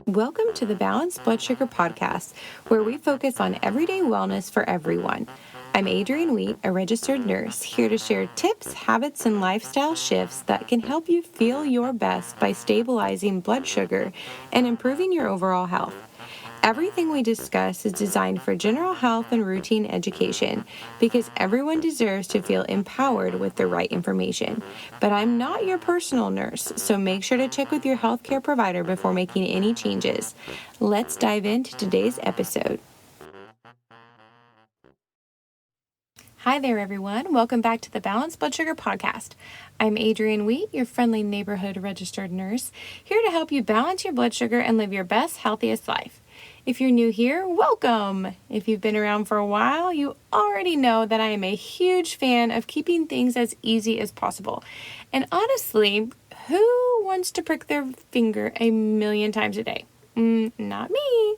Welcome to the Balanced Blood Sugar Podcast, where we focus on everyday wellness for everyone. I'm Adrienne Wheat, a registered nurse, here to share tips, habits, and lifestyle shifts that can help you feel your best by stabilizing blood sugar and improving your overall health. Everything we discuss is designed for general health and routine education because everyone deserves to feel empowered with the right information. But I'm not your personal nurse, so make sure to check with your healthcare provider before making any changes. Let's dive into today's episode. Hi there, everyone. Welcome back to the Balanced Blood Sugar Podcast. I'm Adrienne Wheat, your friendly neighborhood registered nurse, here to help you balance your blood sugar and live your best, healthiest life. If you're new here, welcome. If you've been around for a while, you already know that I am a huge fan of keeping things as easy as possible. And honestly, who wants to prick their finger a million times a day? Not me.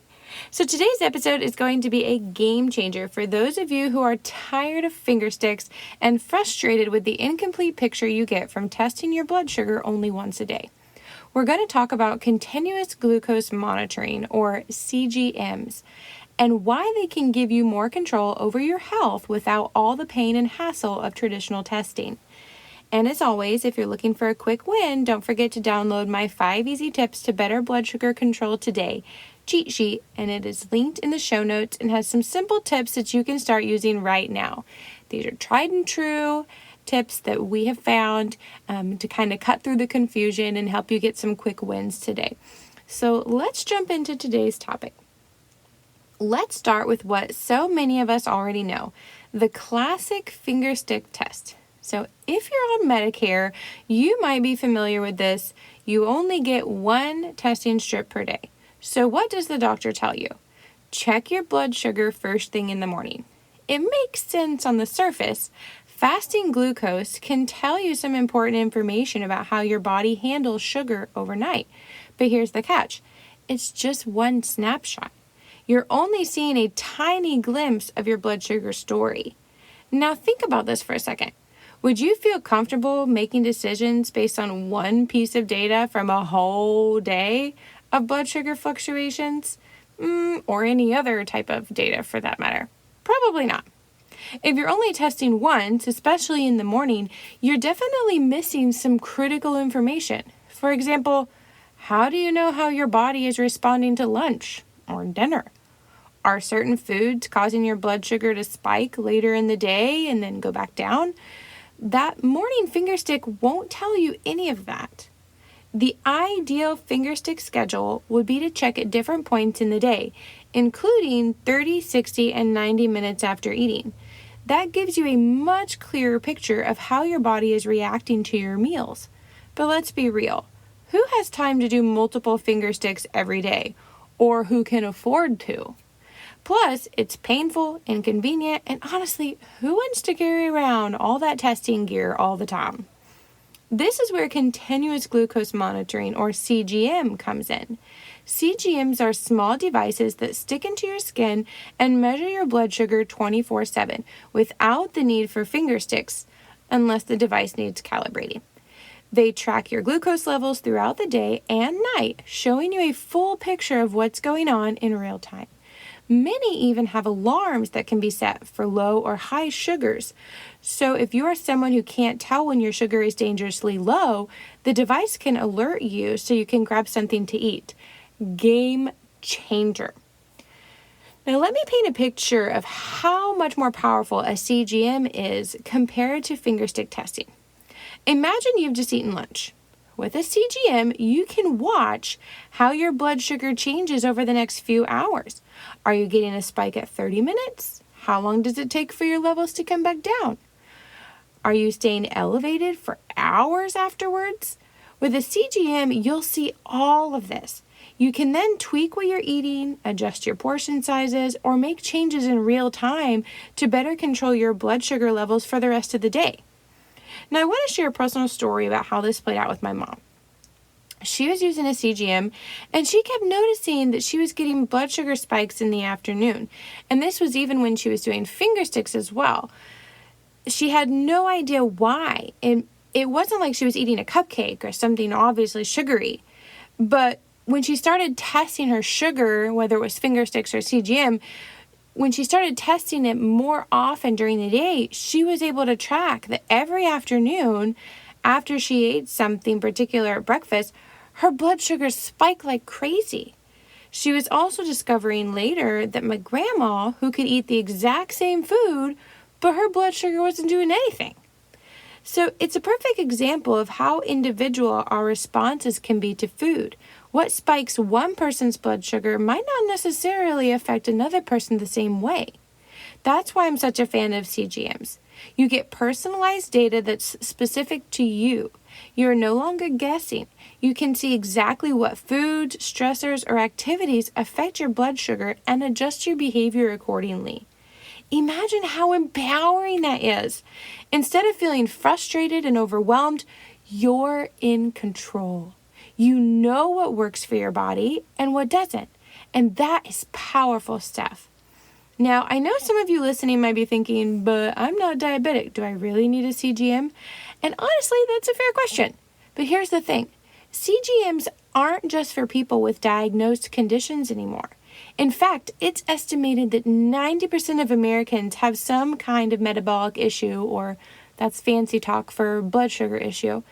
So today's episode is going to be a game changer for those of you who are tired of finger sticks and frustrated with the incomplete picture you get from testing your blood sugar only once a day. We're going to talk about continuous glucose monitoring, or CGMs, and why they can give you more control over your health without all the pain and hassle of traditional testing. And as always, if you're looking for a quick win, don't forget to download my 5 easy tips to better blood sugar control today cheat sheet, and it is linked in the show notes and has some simple tips that you can start using right now. These are tried and true tips that we have found to kind of cut through the confusion and help you get some quick wins today. So let's jump into today's topic. Let's start with what so many of us already know, the classic finger stick test. So if you're on Medicare, you might be familiar with this. You only get one testing strip per day. So what does the doctor tell you? Check your blood sugar first thing in the morning. It makes sense on the surface. Fasting glucose can tell you some important information about how your body handles sugar overnight. But here's the catch. It's just one snapshot. You're only seeing a tiny glimpse of your blood sugar story. Now think about this for a second. Would you feel comfortable making decisions based on one piece of data from a whole day of blood sugar fluctuations? Or any other type of data for that matter? Probably not. If you're only testing once, especially in the morning, you're definitely missing some critical information. For example, how do you know how your body is responding to lunch or dinner? Are certain foods causing your blood sugar to spike later in the day and then go back down? That morning finger stick won't tell you any of that. The ideal finger stick schedule would be to check at different points in the day, including 30, 60, and 90 minutes after eating. That gives you a much clearer picture of how your body is reacting to your meals. But let's be real. Who has time to do multiple finger sticks every day? Or who can afford to? Plus, it's painful, inconvenient, and honestly, who wants to carry around all that testing gear all the time? This is where continuous glucose monitoring, or CGM, comes in. CGMs are small devices that stick into your skin and measure your blood sugar 24/7 without the need for finger sticks, unless the device needs calibrating. They track your glucose levels throughout the day and night, showing you a full picture of what's going on in real time. Many even have alarms that can be set for low or high sugars. So if you are someone who can't tell when your sugar is dangerously low, the device can alert you so you can grab something to eat. Game changer. Now let me paint a picture of how much more powerful a CGM is compared to finger stick testing. Imagine you've just eaten lunch. With a CGM, you can watch how your blood sugar changes over the next few hours. Are you getting a spike at 30 minutes? How long does it take for your levels to come back down? Are you staying elevated for hours afterwards? With a CGM, you'll see all of this. You can then tweak what you're eating, adjust your portion sizes, or make changes in real time to better control your blood sugar levels for the rest of the day. Now, I want to share a personal story about how this played out with my mom. She was using a CGM, and she kept noticing that she was getting blood sugar spikes in the afternoon. And this was even when she was doing finger sticks as well. She had no idea why. And it wasn't like she was eating a cupcake or something obviously sugary. But when she started testing her sugar, whether it was finger sticks or CGM, when she started testing it more often during the day, she was able to track that every afternoon after she ate something particular at breakfast, her blood sugar spiked like crazy. She was also discovering later that my grandma, who could eat the exact same food, but her blood sugar wasn't doing anything. So it's a perfect example of how individual our responses can be to food. What spikes one person's blood sugar might not necessarily affect another person the same way. That's why I'm such a fan of CGMs. You get personalized data that's specific to you. You're no longer guessing. You can see exactly what foods, stressors, or activities affect your blood sugar and adjust your behavior accordingly. Imagine how empowering that is. Instead of feeling frustrated and overwhelmed, you're in control. You know what works for your body and what doesn't. And that is powerful stuff. Now, I know some of you listening might be thinking, but I'm not diabetic. Do I really need a CGM? And honestly, that's a fair question. But here's the thing. CGMs aren't just for people with diagnosed conditions anymore. In fact, it's estimated that 90% of Americans have some kind of metabolic issue, or that's fancy talk for blood sugar issue,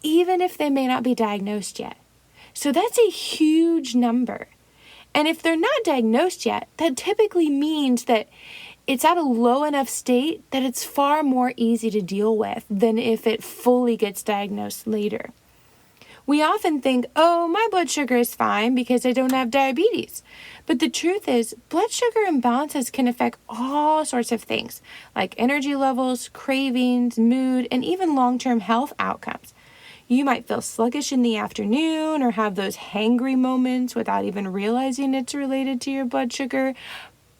even if they may not be diagnosed yet. So that's a huge number. And if they're not diagnosed yet, that typically means that it's at a low enough state that it's far more easy to deal with than if it fully gets diagnosed later. We often think, oh, my blood sugar is fine because I don't have diabetes. But the truth is, blood sugar imbalances can affect all sorts of things, like energy levels, cravings, mood, and even long-term health outcomes. You might feel sluggish in the afternoon or have those hangry moments without even realizing it's related to your blood sugar.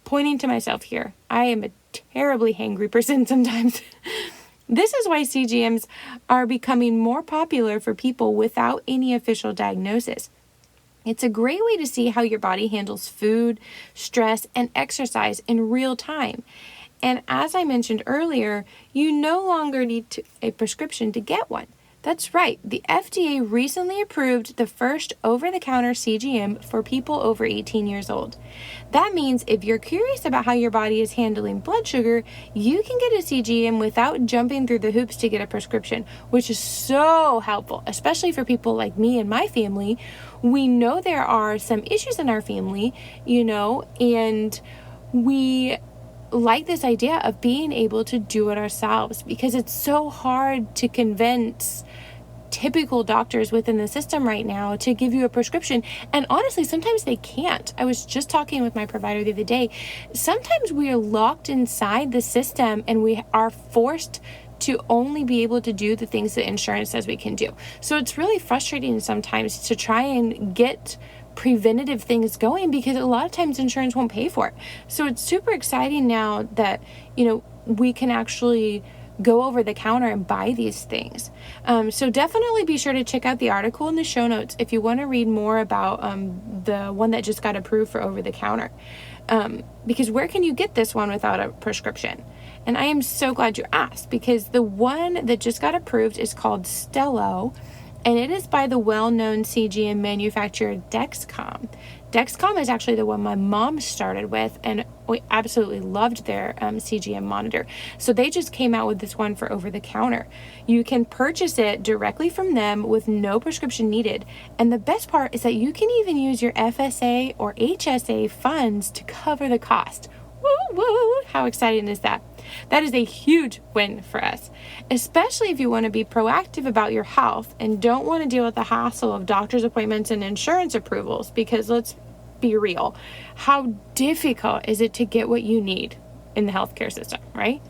Pointing to myself here, I am a terribly hangry person sometimes. This is why CGMs are becoming more popular for people without any official diagnosis. It's a great way to see how your body handles food, stress, and exercise in real time. And as I mentioned earlier, you no longer need a prescription to get one. That's right, the FDA recently approved the first over-the-counter CGM for people over 18 years old. That means if you're curious about how your body is handling blood sugar, you can get a CGM without jumping through the hoops to get a prescription, which is so helpful, especially for people like me and my family. We know there are some issues in our family, and we like this idea of being able to do it ourselves because it's so hard to convince typical doctors within the system right now to give you a prescription. And honestly, sometimes they can't. I was just talking with my provider the other day. Sometimes we are locked inside the system and we are forced to only be able to do the things that insurance says we can do. So it's really frustrating sometimes to try and get preventative things going because a lot of times insurance won't pay for it. So it's super exciting now that, we can actually go over the counter and buy these things. So definitely be sure to check out the article in the show notes if you want to read more about the one that just got approved for over the counter. Because where can you get this one without a prescription? And I am so glad you asked because the one that just got approved is called Stello, and it is by the well-known CGM manufacturer Dexcom. Dexcom is actually the one my mom started with, and we absolutely loved their CGM monitor. So they just came out with this one for over-the-counter. You can purchase it directly from them with no prescription needed. And the best part is that you can even use your FSA or HSA funds to cover the cost. Woo, woo! How exciting is that? That is a huge win for us, especially if you want to be proactive about your health and don't want to deal with the hassle of doctor's appointments and insurance approvals, because let's be real, how difficult is it to get what you need in the healthcare system, right?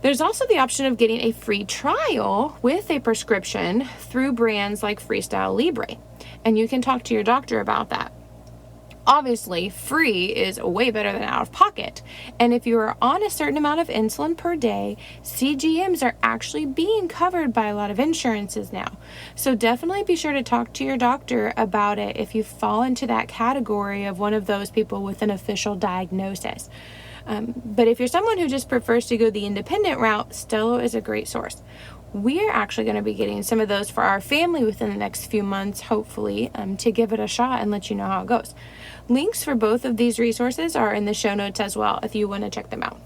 There's also the option of getting a free trial with a prescription through brands like Freestyle Libre, and you can talk to your doctor about that. Obviously, free is way better than out of pocket. And if you are on a certain amount of insulin per day, CGMs are actually being covered by a lot of insurances now. So definitely be sure to talk to your doctor about it if you fall into that category of one of those people with an official diagnosis. But if you're someone who just prefers to go the independent route, Stello is a great source. We're actually going to be getting some of those for our family within the next few months, hopefully, to give it a shot and let you know how it goes. Links for both of these resources are in the show notes as well if you want to check them out.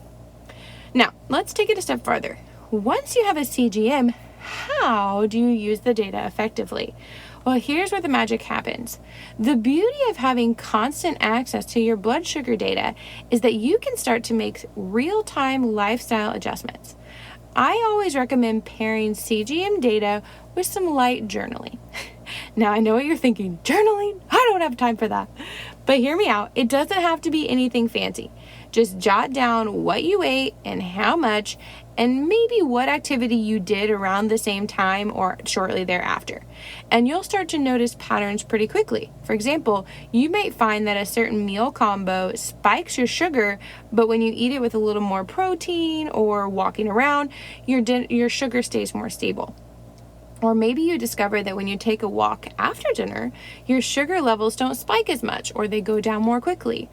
Now, let's take it a step further. Once you have a CGM, how do you use the data effectively? Well, here's where the magic happens. The beauty of having constant access to your blood sugar data is that you can start to make real-time lifestyle adjustments. I always recommend pairing CGM data with some light journaling. Now, I know what you're thinking, journaling? I don't have time for that. But hear me out, it doesn't have to be anything fancy. Just jot down what you ate and how much, and maybe what activity you did around the same time or shortly thereafter. And you'll start to notice patterns pretty quickly. For example, you might find that a certain meal combo spikes your sugar, but when you eat it with a little more protein or walking around, your sugar stays more stable. Or maybe you discover that when you take a walk after dinner, your sugar levels don't spike as much, or they go down more quickly.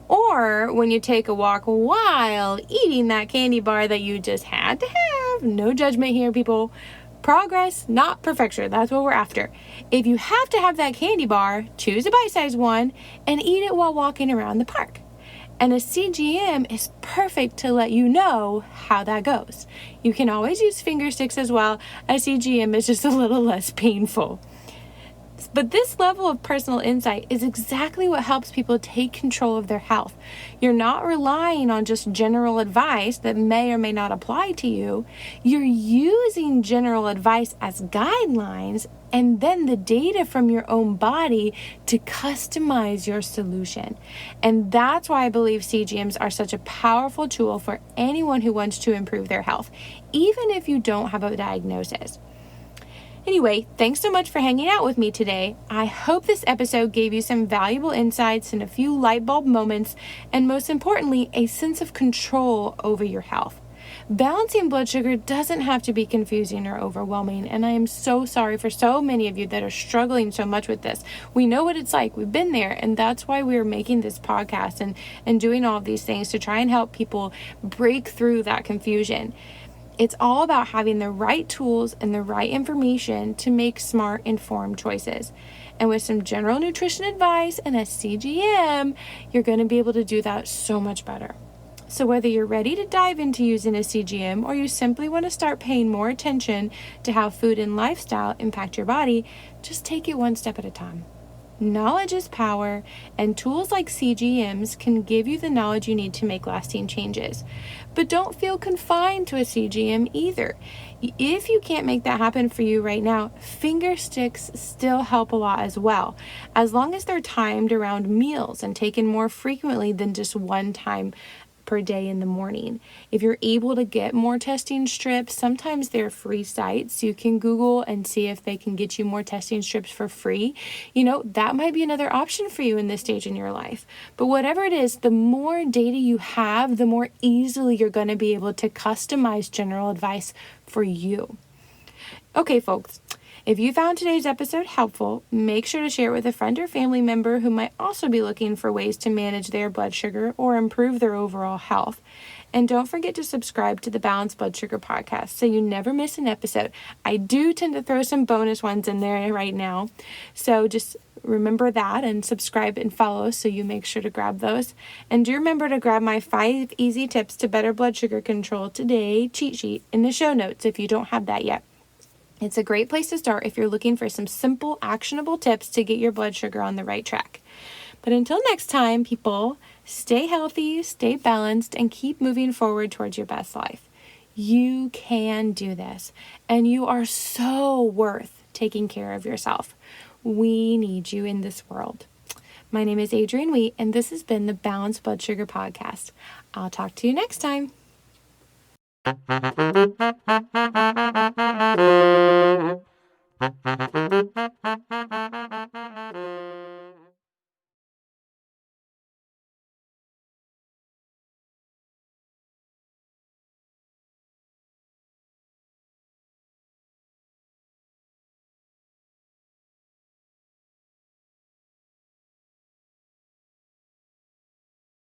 Or when you take a walk while eating that candy bar that you just had to have. No judgment here, people. Progress, not perfection. That's what we're after. If you have to have that candy bar, choose a bite-sized one and eat it while walking around the park. And a CGM is perfect to let you know how that goes. You can always use finger sticks as well. A CGM is just a little less painful. But this level of personal insight is exactly what helps people take control of their health. You're not relying on just general advice that may or may not apply to you. You're using general advice as guidelines and then the data from your own body to customize your solution. And that's why I believe CGMs are such a powerful tool for anyone who wants to improve their health, even if you don't have a diagnosis. Anyway, thanks so much for hanging out with me today. I hope this episode gave you some valuable insights and a few light bulb moments, and most importantly, a sense of control over your health. Balancing blood sugar doesn't have to be confusing or overwhelming, and I am so sorry for so many of you that are struggling so much with this. We know what it's like. We've been there, and that's why we're making this podcast and doing all of these things to try and help people break through that confusion. It's all about having the right tools and the right information to make smart, informed choices. And with some general nutrition advice and a CGM, you're going to be able to do that so much better. So whether you're ready to dive into using a CGM or you simply want to start paying more attention to how food and lifestyle impact your body, just take it one step at a time. Knowledge is power, and tools like CGMs can give you the knowledge you need to make lasting changes. But don't feel confined to a CGM either. If you can't make that happen for you right now, finger sticks still help a lot as well, as long as they're timed around meals and taken more frequently than just one time per day in the morning. If you're able to get more testing strips, sometimes they're free sites. You can Google and see if they can get you more testing strips for free. That might be another option for you in this stage in your life. But whatever it is, the more data you have, the more easily you're going to be able to customize general advice for you. Okay, folks. If you found today's episode helpful, make sure to share it with a friend or family member who might also be looking for ways to manage their blood sugar or improve their overall health. And don't forget to subscribe to the Balanced Blood Sugar podcast so you never miss an episode. I do tend to throw some bonus ones in there right now. So just remember that and subscribe and follow so you make sure to grab those. And do remember to grab my 5 easy tips to better blood sugar control today cheat sheet in the show notes if you don't have that yet. It's a great place to start if you're looking for some simple, actionable tips to get your blood sugar on the right track. But until next time, people, stay healthy, stay balanced, and keep moving forward towards your best life. You can do this, and you are so worth taking care of yourself. We need you in this world. My name is Adrienne Wheat, and this has been the Balanced Blood Sugar Podcast. I'll talk to you next time.